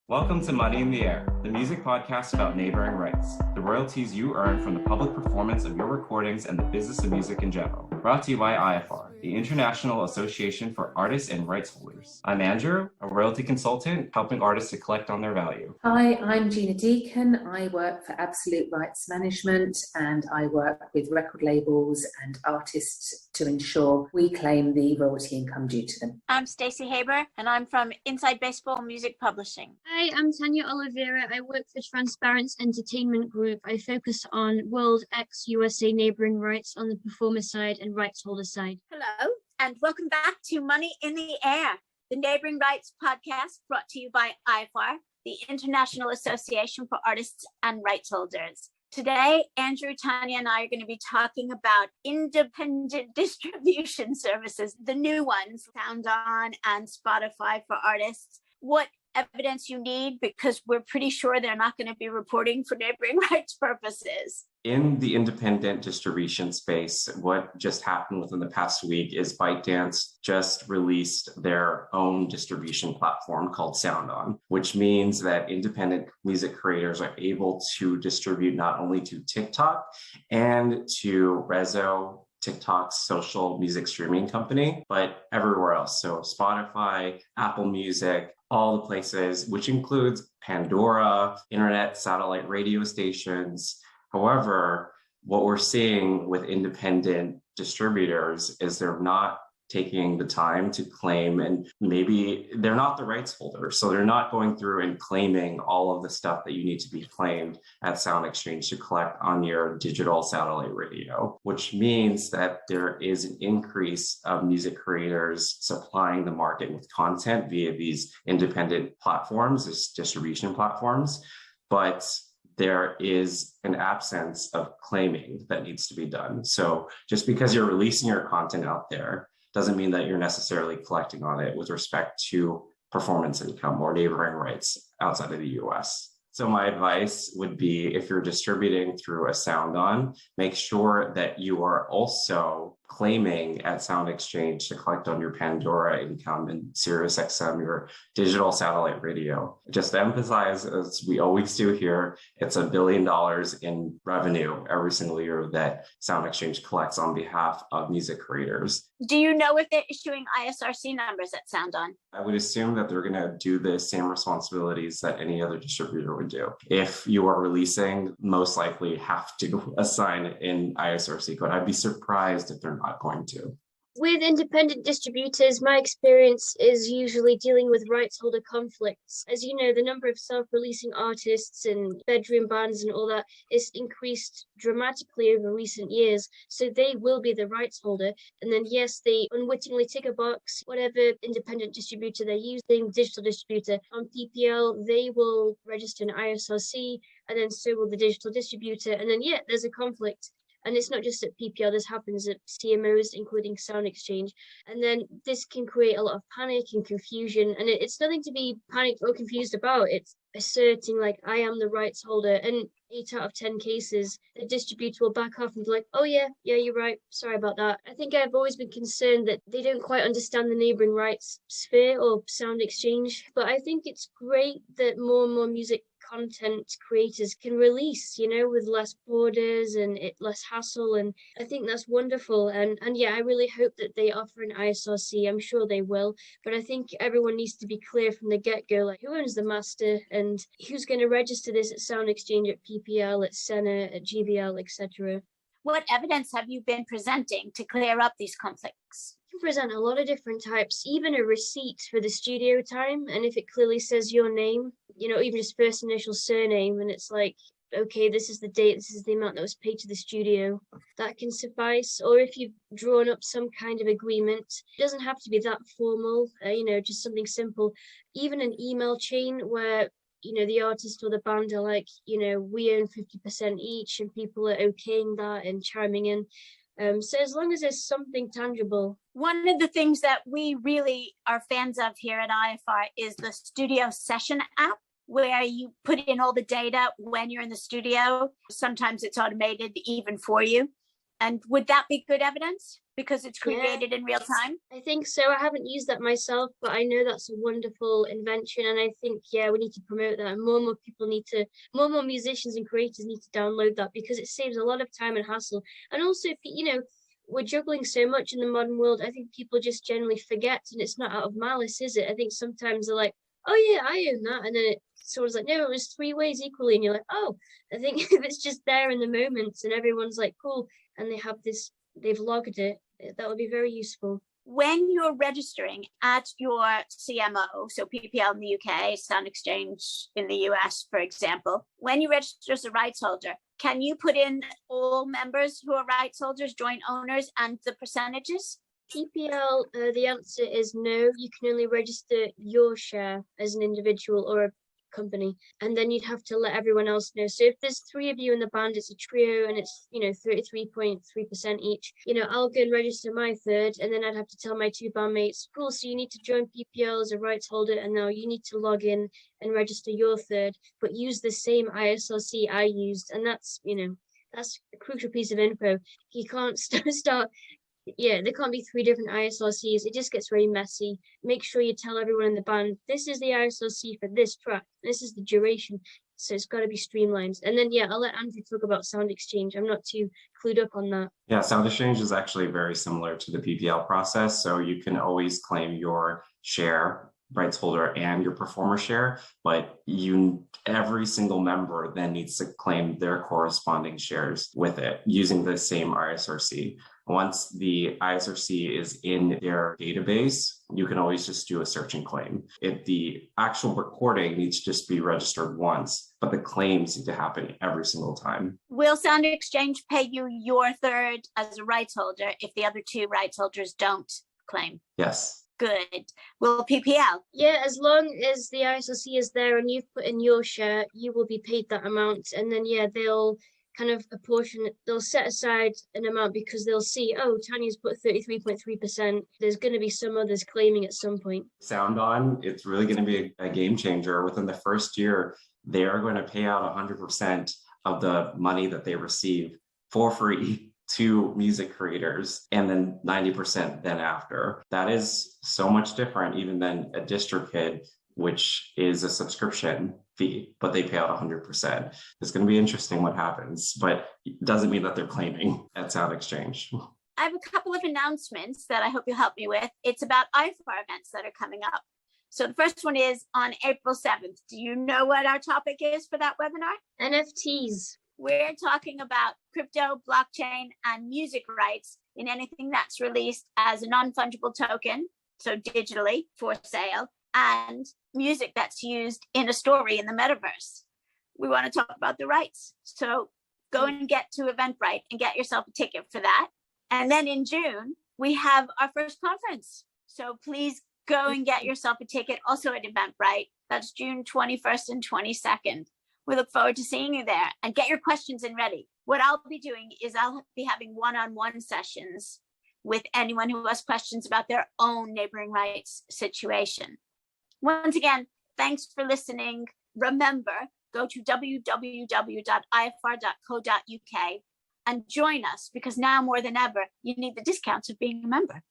Welcome to Money in the Air, the music podcast about neighboring rights, the royalties you earn from the public performance of your recordings and the business of music in general. Brought to you by IAFAR, the International Association for Artists and Rights Holders. I'm Andrew, a royalty consultant helping artists to collect on their value. Hi, I'm Gina Deacon. I work for Absolute Rights Management and I work with record labels and artists to ensure we claim the royalty income due to them. I'm Stacey Haber and I'm from Inside Baseball Music Publishing. Hi, I'm Tanya Oliveira. I work for Transparence Entertainment Group. I focus on World X USA neighbouring rights on the performer side and rights holder side. Hello, and welcome back to Money in the Air, the Neighbouring Rights podcast brought to you by IAFAR, the International Association for Artists and Rights Holders. Today, Andrew, Tanya, and I are going to be talking about independent distribution services, the new ones, SoundOn and Spotify for artists. What evidence you need, because we're pretty sure they're not going to be reporting for neighboring rights purposes. In the independent distribution space, what just happened within the past week is ByteDance just released their own distribution platform called SoundOn, which means that independent music creators are able to distribute not only to TikTok and to Rezo, TikTok's social music streaming company, but everywhere else. So Spotify, Apple Music, all the places, which includes Pandora, internet, satellite radio stations. However, what we're seeing with independent distributors is they're not taking the time to claim, and maybe they're not the rights holder. So they're not going through and claiming all of the stuff that you need to be claimed at Sound Exchange to collect on your digital satellite radio, which means that there is an increase of music creators supplying the market with content via these independent platforms, these distribution platforms. But there is an absence of claiming that needs to be done. So just because you're releasing your content out there doesn't mean that you're necessarily collecting on it with respect to performance income or neighboring rights outside of the US. So my advice would be, if you're distributing through a SoundOn, make sure that you are also claiming at Sound Exchange to collect on your Pandora income and SiriusXM, your digital satellite radio. Just to emphasize, as we always do here, it's $1 billion in revenue every single year that Sound Exchange collects on behalf of music creators. Do you know if they're issuing ISRC numbers at SoundOn? I would assume that they're going to do the same responsibilities that any other distributor would do. If you are releasing, most likely have to assign an ISRC code. I'd be surprised if they're not going to. With independent distributors, my experience is usually dealing with rights holder conflicts. As you know, the number of self-releasing artists and bedroom bands and all that is increased dramatically over recent years. So they will be the rights holder. And then, yes, they unwittingly tick a box, whatever independent distributor they're using, digital distributor. On PPL, they will register an ISRC, and then so will the digital distributor. And then, yeah, there's a conflict. And it's not just at PPL, this happens at CMOs, including Sound Exchange. And then this can create a lot of panic and confusion. And it's nothing to be panicked or confused about. It's asserting, like, I am the rights holder. And 8 out of 10 cases, the distributor will back off and be like, oh, yeah, you're right. Sorry about that. I think I've always been concerned that they don't quite understand the neighbouring rights sphere or Sound Exchange. But I think it's great that more and more music content creators can release, with less borders and less hassle, and I think that's wonderful. And yeah, I really hope that they offer an ISRC. I'm sure they will, but I think everyone needs to be clear from the get-go, like, who owns the master and who's going to register this at Sound Exchange, at PPL, at Senna, at GVL, etc. What evidence have you been presenting to clear up these conflicts? You can present a lot of different types, even a receipt for the studio time, and if it clearly says your name, even just first initial surname, and it's like, okay, this is the date, this is the amount that was paid to the studio, that can suffice. Or if you've drawn up some kind of agreement, it doesn't have to be that formal, just something simple. Even an email chain where the artist or the band are like, we own 50% each, and people are okaying that and chiming in. So as long as there's something tangible. One of the things that we really are fans of here at IAFAR is the Studio Session app, where you put in all the data when you're in the studio. Sometimes it's automated even for you. And would that be good evidence because it's Yeah. created in real time? I think so. I haven't used that myself, but I know that's a wonderful invention, and I think we need to promote that. And more people need to, more musicians and creators need to download that because it saves a lot of time and hassle. And also, if we're juggling so much in the modern world, I think people just generally forget, and it's not out of malice, is it? I think sometimes they're like, oh yeah, I own that, and then someone's like, no, it was 3 ways equally, and you're like, oh. I think if it's just there in the moment and everyone's like, cool, and they've logged it, that would be very useful. When you're registering at your CMO, so PPL in the UK, Sound Exchange in the US, for example, when you register as a rights holder, can you put in all members who are rights holders, joint owners, and the percentages? PPL, the answer is no. You can only register your share as an individual or a company, and then you'd have to let everyone else know. So if there's 3 of you in the band, it's a trio, and it's 33.3% each. I'll go and register my third, and then I'd have to tell my 2 bandmates, cool, so you need to join PPL as a rights holder, and now you need to log in and register your third, but use the same ISRC I used. And that's a crucial piece of info. You can't start. Yeah, there can't be 3 different ISRCs. It just gets very messy. Make sure you tell everyone in the band, this is the ISRC for this track. This is the duration. So it's got to be streamlined. And then, I'll let Andrew talk about Sound Exchange. I'm not too clued up on that. Yeah, Sound Exchange is actually very similar to the PPL process. So you can always claim your share, rights holder, and your performer share, but every single member then needs to claim their corresponding shares with it using the same ISRC. Once the ISRC is in their database, you can always just do a search and claim. If the actual recording needs to just be registered once, but the claims need to happen every single time. Will Sound Exchange pay you your third as a rights holder if the other 2 rights holders don't claim? Yes. Good. Will PPL? Yeah, as long as the ISRC is there and you've put in your share, you will be paid that amount. And then, they'll kind of apportion it. They'll set aside an amount because they'll see, oh, Tanya's put 33.3%. There's going to be some others claiming at some point. Sound On, it's really going to be a game changer. Within the first year, they are going to pay out 100% of the money that they receive for free to music creators, and then 90% then after. That is so much different even than a DistroKid, which is a subscription fee, but they pay out 100%. It's going to be interesting what happens, but it doesn't mean that they're claiming at Sound Exchange. I have a couple of announcements that I hope you'll help me with. It's about IAFAR events that are coming up. So the first one is on April 7th. Do you know what our topic is for that webinar? NFTs. We're talking about crypto, blockchain, and music rights in anything that's released as a non-fungible token, so digitally for sale, and music that's used in a story in the metaverse. We want to talk about the rights. So go and get to Eventbrite and get yourself a ticket for that. And then in June, we have our first conference. So please go and get yourself a ticket also at Eventbrite. That's June 21st and 22nd. We look forward to seeing you there, and get your questions in ready. What I'll be doing is I'll be having one-on-one sessions with anyone who has questions about their own neighboring rights situation. Once again, thanks for listening. Remember, go to www.ifar.co.uk and join us, because now more than ever, you need the discounts of being a member.